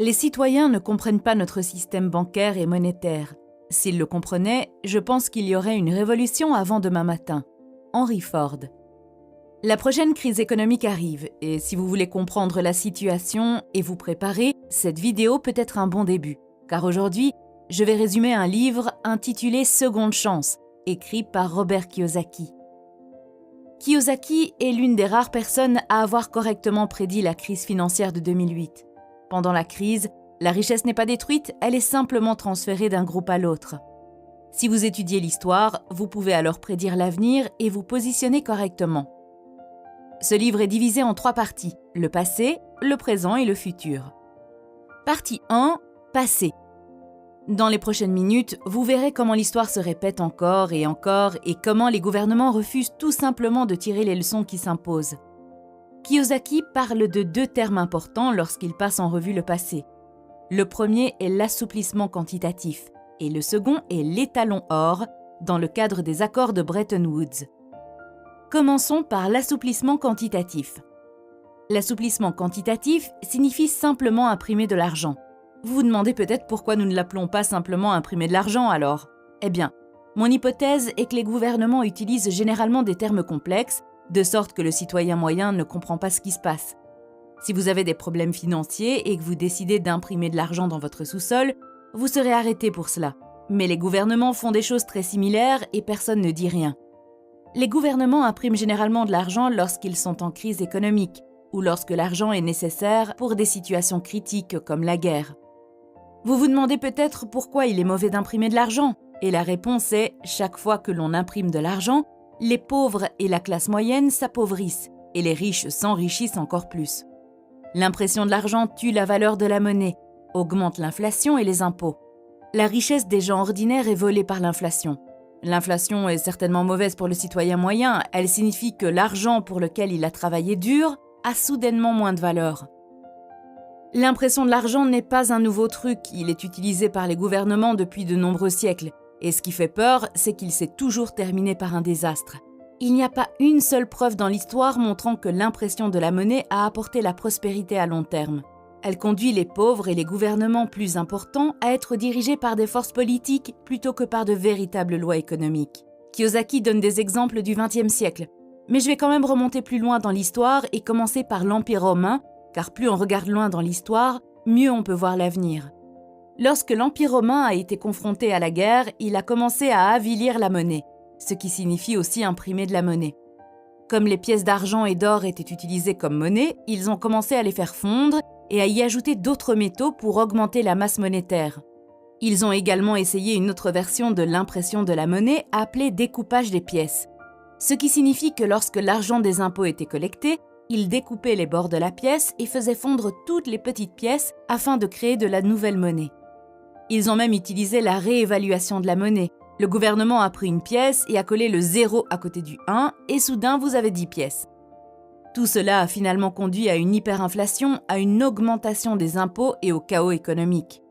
Les citoyens ne comprennent pas notre système bancaire et monétaire. S'ils le comprenaient, je pense qu'il y aurait une révolution avant demain matin. Henry Ford. La prochaine crise économique arrive et si vous voulez comprendre la situation et vous préparer, cette vidéo peut être un bon début. Car aujourd'hui, je vais résumer un livre intitulé « Seconde chance », écrit par Robert Kiyosaki. Kiyosaki est l'une des rares personnes à avoir correctement prédit la crise financière de 2008. Pendant la crise, la richesse n'est pas détruite, elle est simplement transférée d'un groupe à l'autre. Si vous étudiez l'histoire, vous pouvez alors prédire l'avenir et vous positionner correctement. Ce livre est divisé en 3 parties, le passé, le présent et le futur. Partie 1, passé. Dans les prochaines minutes, vous verrez comment l'histoire se répète encore et comment les gouvernements refusent tout simplement de tirer les leçons qui s'imposent. Kiyosaki parle de 2 termes importants lorsqu'il passe en revue le passé. Le premier est l'assouplissement quantitatif et le second est l'étalon or dans le cadre des accords de Bretton Woods. Commençons par l'assouplissement quantitatif. L'assouplissement quantitatif signifie simplement imprimer de l'argent. Vous vous demandez peut-être pourquoi nous ne l'appelons pas simplement imprimer de l'argent alors ? Eh bien, mon hypothèse est que les gouvernements utilisent généralement des termes complexes, de sorte que le citoyen moyen ne comprend pas ce qui se passe. Si vous avez des problèmes financiers et que vous décidez d'imprimer de l'argent dans votre sous-sol, vous serez arrêté pour cela. Mais les gouvernements font des choses très similaires et personne ne dit rien. Les gouvernements impriment généralement de l'argent lorsqu'ils sont en crise économique ou lorsque l'argent est nécessaire pour des situations critiques comme la guerre. Vous vous demandez peut-être pourquoi il est mauvais d'imprimer de l'argent, et la réponse est chaque fois que l'on imprime de l'argent, les pauvres et la classe moyenne s'appauvrissent et les riches s'enrichissent encore plus. L'impression de l'argent tue la valeur de la monnaie, augmente l'inflation et les impôts. La richesse des gens ordinaires est volée par l'inflation. L'inflation est certainement mauvaise pour le citoyen moyen, elle signifie que l'argent pour lequel il a travaillé dur a soudainement moins de valeur. L'impression de l'argent n'est pas un nouveau truc, il est utilisé par les gouvernements depuis de nombreux siècles. Et ce qui fait peur, c'est qu'il s'est toujours terminé par un désastre. Il n'y a pas une seule preuve dans l'histoire montrant que l'impression de la monnaie a apporté la prospérité à long terme. Elle conduit les pauvres et les gouvernements plus importants à être dirigés par des forces politiques plutôt que par de véritables lois économiques. Kiyosaki donne des exemples du XXe siècle. Mais je vais quand même remonter plus loin dans l'histoire et commencer par l'Empire romain, car plus on regarde loin dans l'histoire, mieux on peut voir l'avenir. Lorsque l'Empire romain a été confronté à la guerre, il a commencé à avilir la monnaie, ce qui signifie aussi imprimer de la monnaie. Comme les pièces d'argent et d'or étaient utilisées comme monnaie, ils ont commencé à les faire fondre et à y ajouter d'autres métaux pour augmenter la masse monétaire. Ils ont également essayé une autre version de l'impression de la monnaie appelée découpage des pièces, ce qui signifie que lorsque l'argent des impôts était collecté, ils découpaient les bords de la pièce et faisaient fondre toutes les petites pièces afin de créer de la nouvelle monnaie. Ils ont même utilisé la réévaluation de la monnaie. Le gouvernement a pris une pièce et a collé le 0 à côté du 1 et soudain vous avez 10 pièces. Tout cela a finalement conduit à une hyperinflation, à une augmentation des impôts et au chaos économique.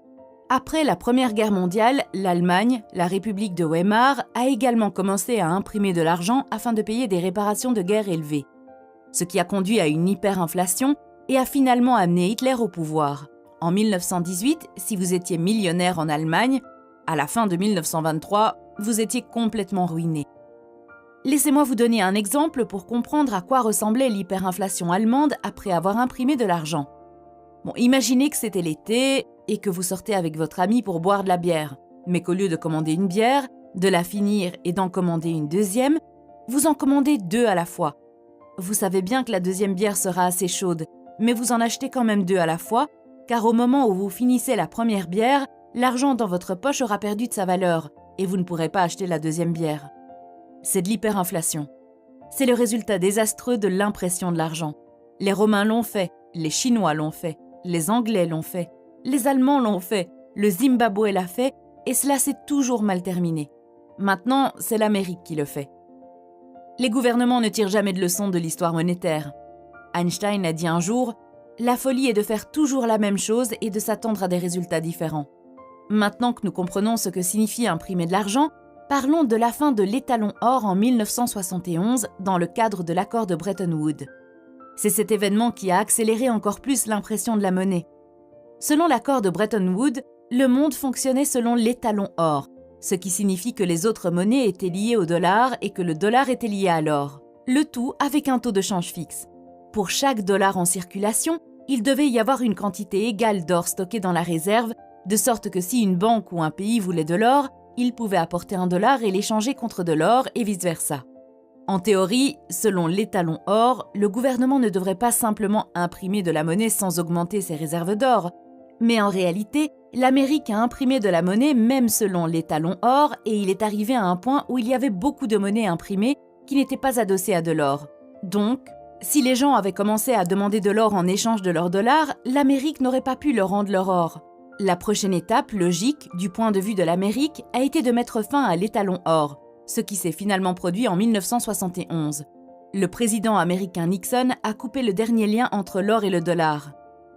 Après la Première Guerre mondiale, l'Allemagne, la République de Weimar, a également commencé à imprimer de l'argent afin de payer des réparations de guerre élevées. Ce qui a conduit à une hyperinflation et a finalement amené Hitler au pouvoir. En 1918, si vous étiez millionnaire en Allemagne, à la fin de 1923, vous étiez complètement ruiné. Laissez-moi vous donner un exemple pour comprendre à quoi ressemblait l'hyperinflation allemande après avoir imprimé de l'argent. Imaginez que c'était l'été et que vous sortez avec votre ami pour boire de la bière, mais qu'au lieu de commander une bière, de la finir et d'en commander une deuxième, vous en commandez 2 à la fois. Vous savez bien que la deuxième bière sera assez chaude, mais vous en achetez quand même 2 à la fois, car au moment où vous finissez la première bière, l'argent dans votre poche aura perdu de sa valeur et vous ne pourrez pas acheter la deuxième bière. C'est de l'hyperinflation. C'est le résultat désastreux de l'impression de l'argent. Les Romains l'ont fait, les Chinois l'ont fait, les Anglais l'ont fait, les Allemands l'ont fait, le Zimbabwe l'a fait et cela s'est toujours mal terminé. Maintenant, c'est l'Amérique qui le fait. Les gouvernements ne tirent jamais de leçons de l'histoire monétaire. Einstein a dit un jour « La folie est de faire toujours la même chose et de s'attendre à des résultats différents ». Maintenant que nous comprenons ce que signifie imprimer de l'argent, parlons de la fin de l'étalon or en 1971 dans le cadre de l'accord de Bretton Woods. C'est cet événement qui a accéléré encore plus l'impression de la monnaie. Selon l'accord de Bretton Woods, le monde fonctionnait selon l'étalon or, ce qui signifie que les autres monnaies étaient liées au dollar et que le dollar était lié à l'or, le tout avec un taux de change fixe. Pour chaque dollar en circulation, il devait y avoir une quantité égale d'or stocké dans la réserve, de sorte que si une banque ou un pays voulait de l'or, il pouvait apporter un dollar et l'échanger contre de l'or et vice-versa. En théorie, selon l'étalon or, le gouvernement ne devrait pas simplement imprimer de la monnaie sans augmenter ses réserves d'or. Mais en réalité, l'Amérique a imprimé de la monnaie même selon l'étalon or et il est arrivé à un point où il y avait beaucoup de monnaie imprimée qui n'était pas adossée à de l'or. Donc, si les gens avaient commencé à demander de l'or en échange de leur dollar, l'Amérique n'aurait pas pu leur rendre leur or. La prochaine étape, logique, du point de vue de l'Amérique, a été de mettre fin à l'étalon or, ce qui s'est finalement produit en 1971. Le président américain Nixon a coupé le dernier lien entre l'or et le dollar,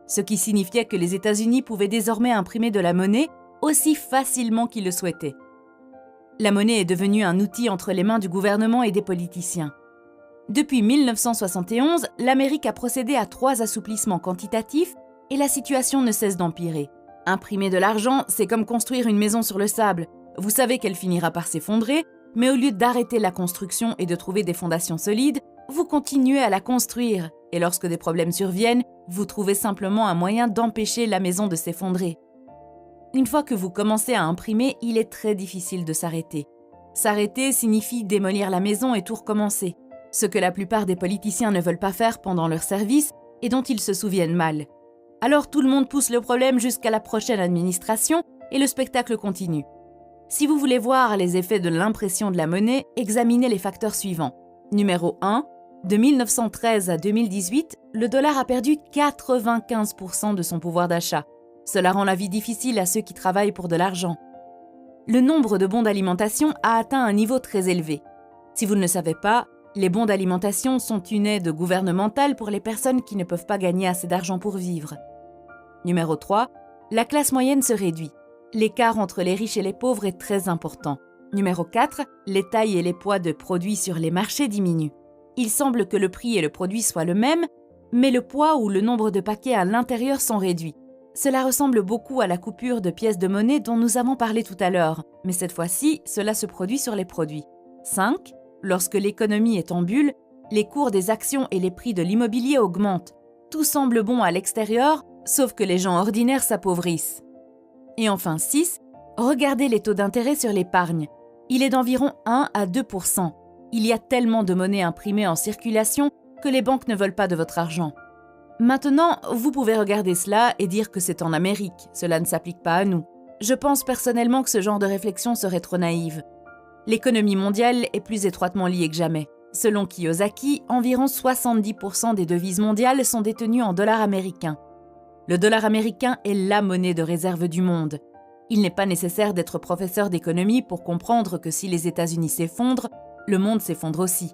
ce qui signifiait que les États-Unis pouvaient désormais imprimer de la monnaie aussi facilement qu'ils le souhaitaient. La monnaie est devenue un outil entre les mains du gouvernement et des politiciens. Depuis 1971, l'Amérique a procédé à 3 assouplissements quantitatifs et la situation ne cesse d'empirer. Imprimer de l'argent, c'est comme construire une maison sur le sable. Vous savez qu'elle finira par s'effondrer, mais au lieu d'arrêter la construction et de trouver des fondations solides, vous continuez à la construire. Et lorsque des problèmes surviennent, vous trouvez simplement un moyen d'empêcher la maison de s'effondrer. Une fois que vous commencez à imprimer, il est très difficile de s'arrêter. S'arrêter signifie démolir la maison et tout recommencer, ce que la plupart des politiciens ne veulent pas faire pendant leur service et dont ils se souviennent mal. Alors tout le monde pousse le problème jusqu'à la prochaine administration et le spectacle continue. Si vous voulez voir les effets de l'impression de la monnaie, examinez les facteurs suivants. Numéro 1. De 1913 à 2018, le dollar a perdu 95% de son pouvoir d'achat. Cela rend la vie difficile à ceux qui travaillent pour de l'argent. Le nombre de bons d'alimentation a atteint un niveau très élevé. Si vous ne le savez pas, les bons d'alimentation sont une aide gouvernementale pour les personnes qui ne peuvent pas gagner assez d'argent pour vivre. Numéro 3. La classe moyenne se réduit. L'écart entre les riches et les pauvres est très important. Numéro 4. Les tailles et les poids de produits sur les marchés diminuent. Il semble que le prix et le produit soient le même, mais le poids ou le nombre de paquets à l'intérieur sont réduits. Cela ressemble beaucoup à la coupure de pièces de monnaie dont nous avons parlé tout à l'heure, mais cette fois-ci, cela se produit sur les produits. 5. Lorsque l'économie est en bulle, les cours des actions et les prix de l'immobilier augmentent. Tout semble bon à l'extérieur, sauf que les gens ordinaires s'appauvrissent. Et enfin 6. Regardez les taux d'intérêt sur l'épargne. Il est d'environ 1 à 2%. Il y a tellement de monnaie imprimée en circulation que les banques ne veulent pas de votre argent. Maintenant, vous pouvez regarder cela et dire que c'est en Amérique, cela ne s'applique pas à nous. Je pense personnellement que ce genre de réflexion serait trop naïve. L'économie mondiale est plus étroitement liée que jamais. Selon Kiyosaki, environ 70% des devises mondiales sont détenues en dollars américains. Le dollar américain est la monnaie de réserve du monde. Il n'est pas nécessaire d'être professeur d'économie pour comprendre que si les États-Unis s'effondrent, le monde s'effondre aussi.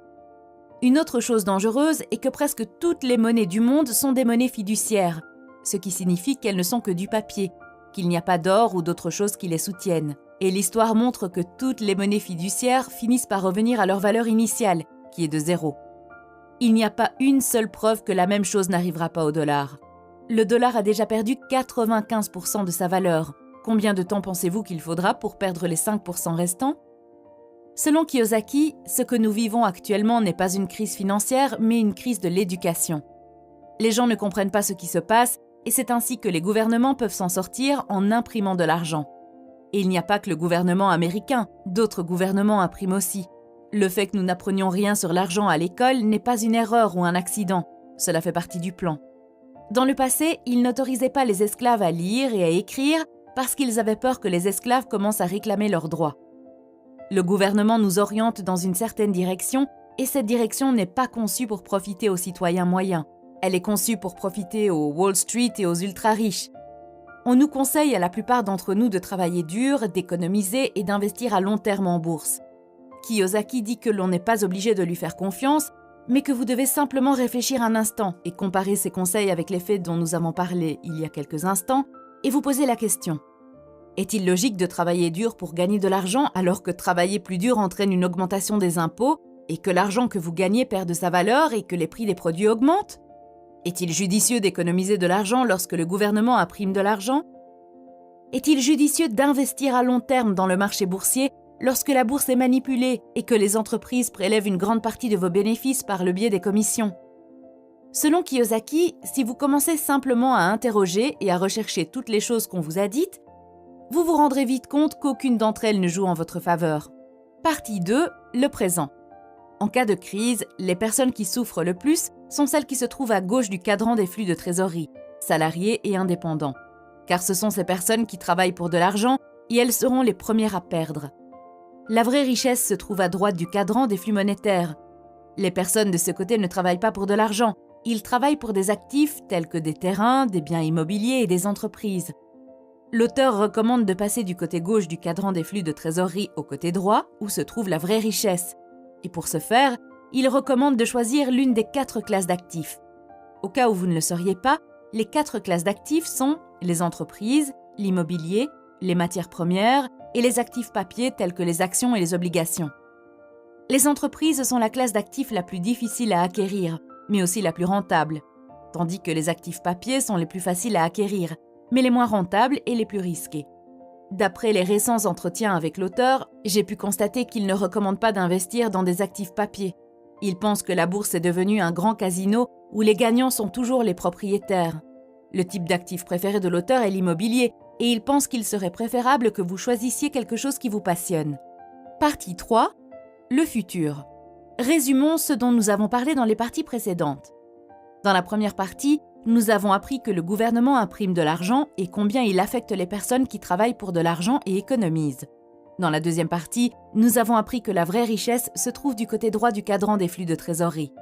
Une autre chose dangereuse est que presque toutes les monnaies du monde sont des monnaies fiduciaires, ce qui signifie qu'elles ne sont que du papier, qu'il n'y a pas d'or ou d'autres choses qui les soutiennent. Et l'histoire montre que toutes les monnaies fiduciaires finissent par revenir à leur valeur initiale, qui est de 0. Il n'y a pas une seule preuve que la même chose n'arrivera pas au dollar. Le dollar a déjà perdu 95% de sa valeur. Combien de temps pensez-vous qu'il faudra pour perdre les 5% restants ? Selon Kiyosaki, ce que nous vivons actuellement n'est pas une crise financière, mais une crise de l'éducation. Les gens ne comprennent pas ce qui se passe, et c'est ainsi que les gouvernements peuvent s'en sortir en imprimant de l'argent. Et il n'y a pas que le gouvernement américain, d'autres gouvernements impriment aussi. Le fait que nous n'apprenions rien sur l'argent à l'école n'est pas une erreur ou un accident, cela fait partie du plan. Dans le passé, ils n'autorisaient pas les esclaves à lire et à écrire parce qu'ils avaient peur que les esclaves commencent à réclamer leurs droits. Le gouvernement nous oriente dans une certaine direction et cette direction n'est pas conçue pour profiter aux citoyens moyens. Elle est conçue pour profiter aux Wall Street et aux ultra-riches. On nous conseille à la plupart d'entre nous de travailler dur, d'économiser et d'investir à long terme en bourse. Kiyosaki dit que l'on n'est pas obligé de lui faire confiance, mais que vous devez simplement réfléchir un instant et comparer ses conseils avec les faits dont nous avons parlé il y a quelques instants et vous poser la question. Est-il logique de travailler dur pour gagner de l'argent alors que travailler plus dur entraîne une augmentation des impôts et que l'argent que vous gagnez perd de sa valeur et que les prix des produits augmentent ? Est-il judicieux d'économiser de l'argent lorsque le gouvernement imprime de l'argent? Est-il judicieux d'investir à long terme dans le marché boursier lorsque la bourse est manipulée et que les entreprises prélèvent une grande partie de vos bénéfices par le biais des commissions? Selon Kiyosaki, si vous commencez simplement à interroger et à rechercher toutes les choses qu'on vous a dites, vous vous rendrez vite compte qu'aucune d'entre elles ne joue en votre faveur. Partie 2, le présent. En cas de crise, les personnes qui souffrent le plus sont celles qui se trouvent à gauche du cadran des flux de trésorerie, salariés et indépendants. Car ce sont ces personnes qui travaillent pour de l'argent et elles seront les premières à perdre. La vraie richesse se trouve à droite du cadran des flux monétaires. Les personnes de ce côté ne travaillent pas pour de l'argent, ils travaillent pour des actifs tels que des terrains, des biens immobiliers et des entreprises. L'auteur recommande de passer du côté gauche du cadran des flux de trésorerie au côté droit, où se trouve la vraie richesse. Et pour ce faire, il recommande de choisir l'une des 4 classes d'actifs. Au cas où vous ne le sauriez pas, les 4 classes d'actifs sont les entreprises, l'immobilier, les matières premières et les actifs papiers tels que les actions et les obligations. Les entreprises sont la classe d'actifs la plus difficile à acquérir, mais aussi la plus rentable, tandis que les actifs papiers sont les plus faciles à acquérir, mais les moins rentables et les plus risqués. D'après les récents entretiens avec l'auteur, j'ai pu constater qu'il ne recommande pas d'investir dans des actifs papier. Il pense que la bourse est devenue un grand casino où les gagnants sont toujours les propriétaires. Le type d'actif préféré de l'auteur est l'immobilier et il pense qu'il serait préférable que vous choisissiez quelque chose qui vous passionne. Partie 3. Le futur. Résumons ce dont nous avons parlé dans les parties précédentes. Dans la première partie, nous avons appris que le gouvernement imprime de l'argent et combien il affecte les personnes qui travaillent pour de l'argent et économisent. Dans la deuxième partie, nous avons appris que la vraie richesse se trouve du côté droit du cadran des flux de trésorerie.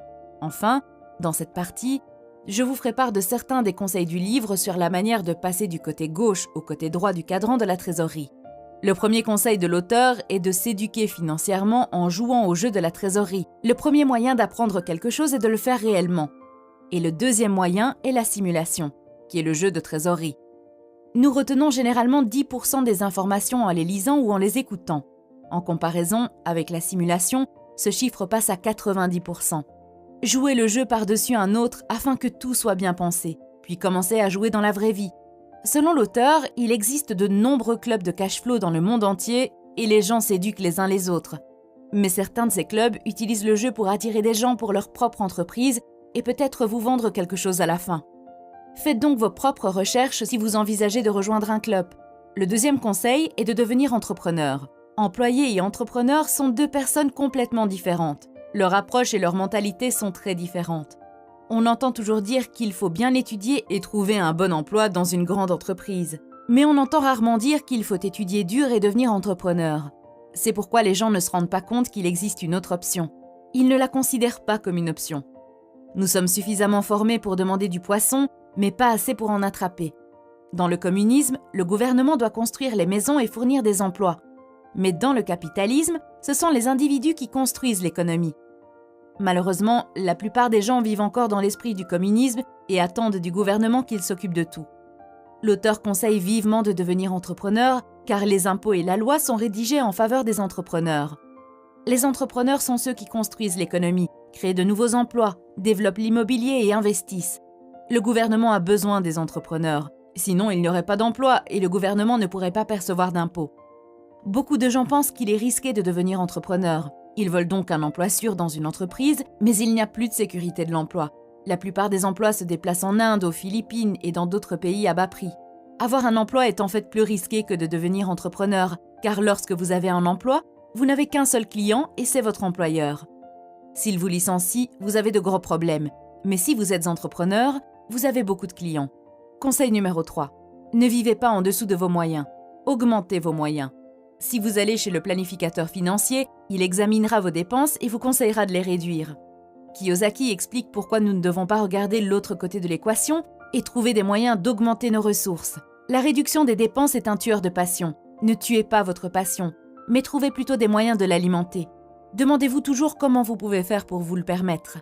Enfin, dans cette partie, je vous ferai part de certains des conseils du livre sur la manière de passer du côté gauche au côté droit du cadran de la trésorerie. Le premier conseil de l'auteur est de s'éduquer financièrement en jouant au jeu de la trésorerie. Le premier moyen d'apprendre quelque chose est de le faire réellement. Et le deuxième moyen est la simulation, qui est le jeu de trésorerie. Nous retenons généralement 10% des informations en les lisant ou en les écoutant. En comparaison avec la simulation, ce chiffre passe à 90%. Jouez le jeu par-dessus un autre afin que tout soit bien pensé, puis commencez à jouer dans la vraie vie. Selon l'auteur, il existe de nombreux clubs de cash flow dans le monde entier et les gens s'éduquent les uns les autres. Mais certains de ces clubs utilisent le jeu pour attirer des gens pour leur propre entreprise et peut-être vous vendre quelque chose à la fin. Faites donc vos propres recherches si vous envisagez de rejoindre un club. Le deuxième conseil est de devenir entrepreneur. Employé et entrepreneur sont 2 personnes complètement différentes. Leur approche et leur mentalité sont très différentes. On entend toujours dire qu'il faut bien étudier et trouver un bon emploi dans une grande entreprise. Mais on entend rarement dire qu'il faut étudier dur et devenir entrepreneur. C'est pourquoi les gens ne se rendent pas compte qu'il existe une autre option. Ils ne la considèrent pas comme une option. Nous sommes suffisamment formés pour demander du poisson, mais pas assez pour en attraper. Dans le communisme, le gouvernement doit construire les maisons et fournir des emplois. Mais dans le capitalisme, ce sont les individus qui construisent l'économie. Malheureusement, la plupart des gens vivent encore dans l'esprit du communisme et attendent du gouvernement qu'il s'occupe de tout. L'auteur conseille vivement de devenir entrepreneur, car les impôts et la loi sont rédigés en faveur des entrepreneurs. Les entrepreneurs sont ceux qui construisent l'économie, créent de nouveaux emplois, développent l'immobilier et investissent. Le gouvernement a besoin des entrepreneurs, sinon il n'y aurait pas d'emploi et le gouvernement ne pourrait pas percevoir d'impôts. Beaucoup de gens pensent qu'il est risqué de devenir entrepreneur. Ils veulent donc un emploi sûr dans une entreprise, mais il n'y a plus de sécurité de l'emploi. La plupart des emplois se déplacent en Inde, aux Philippines et dans d'autres pays à bas prix. Avoir un emploi est en fait plus risqué que de devenir entrepreneur, car lorsque vous avez un emploi, vous n'avez qu'un seul client et c'est votre employeur. S'il vous licencie, vous avez de gros problèmes. Mais si vous êtes entrepreneur, vous avez beaucoup de clients. Conseil numéro 3. Ne vivez pas en dessous de vos moyens. Augmentez vos moyens. Si vous allez chez le planificateur financier, il examinera vos dépenses et vous conseillera de les réduire. Kiyosaki explique pourquoi nous ne devons pas regarder l'autre côté de l'équation et trouver des moyens d'augmenter nos ressources. La réduction des dépenses est un tueur de passion. Ne tuez pas votre passion, mais trouvez plutôt des moyens de l'alimenter. Demandez-vous toujours comment vous pouvez faire pour vous le permettre.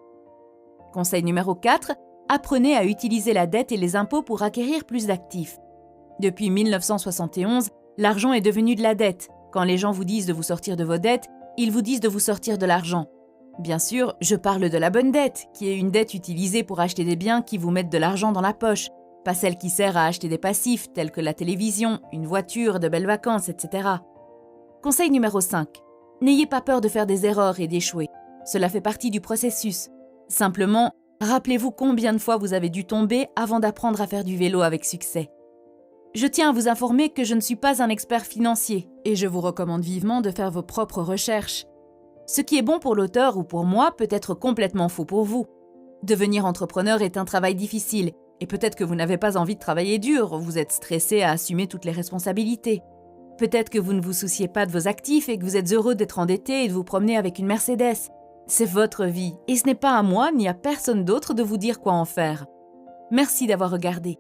Conseil numéro 4. Apprenez à utiliser la dette et les impôts pour acquérir plus d'actifs. Depuis 1971, l'argent est devenu de la dette. Quand les gens vous disent de vous sortir de vos dettes, ils vous disent de vous sortir de l'argent. Bien sûr, je parle de la bonne dette, qui est une dette utilisée pour acheter des biens qui vous mettent de l'argent dans la poche, pas celle qui sert à acheter des passifs tels que la télévision, une voiture, de belles vacances, etc. Conseil numéro 5. N'ayez pas peur de faire des erreurs et d'échouer. Cela fait partie du processus. Simplement, rappelez-vous combien de fois vous avez dû tomber avant d'apprendre à faire du vélo avec succès. Je tiens à vous informer que je ne suis pas un expert financier et je vous recommande vivement de faire vos propres recherches. Ce qui est bon pour l'auteur ou pour moi peut être complètement faux pour vous. Devenir entrepreneur est un travail difficile et peut-être que vous n'avez pas envie de travailler dur, vous êtes stressé à assumer toutes les responsabilités. Peut-être que vous ne vous souciez pas de vos actifs et que vous êtes heureux d'être endetté et de vous promener avec une Mercedes. C'est votre vie et ce n'est pas à moi ni à personne d'autre de vous dire quoi en faire. Merci d'avoir regardé.